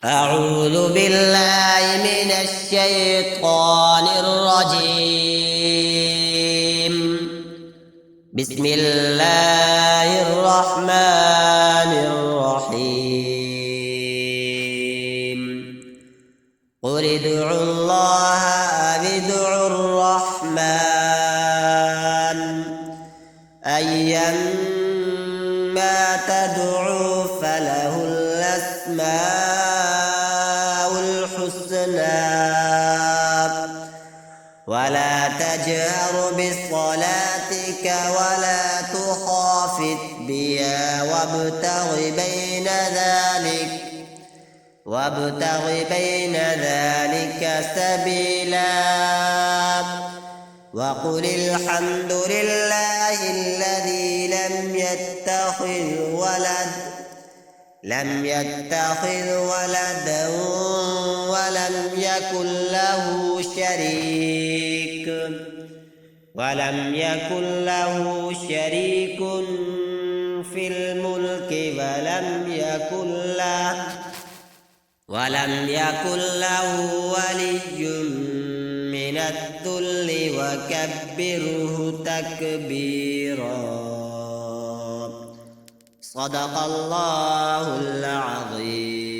أعوذ بالله من الشيطان الرجيم. بسم الله الرحمن الرحيم. قل ادعوا الله أو ادعوا الرحمن أيما تدعوا فله الأسماء الحسنى ولا تجهر بصلاتك ولا تخافت بها وابتغ بين ذلك سبيلا وقل الحمد لله الذي لم يتخذ ولدا ولم يكن له شريك في الملك ولم يكن له ولي من الذل وكبره تكبيرا. صدق الله العظيم.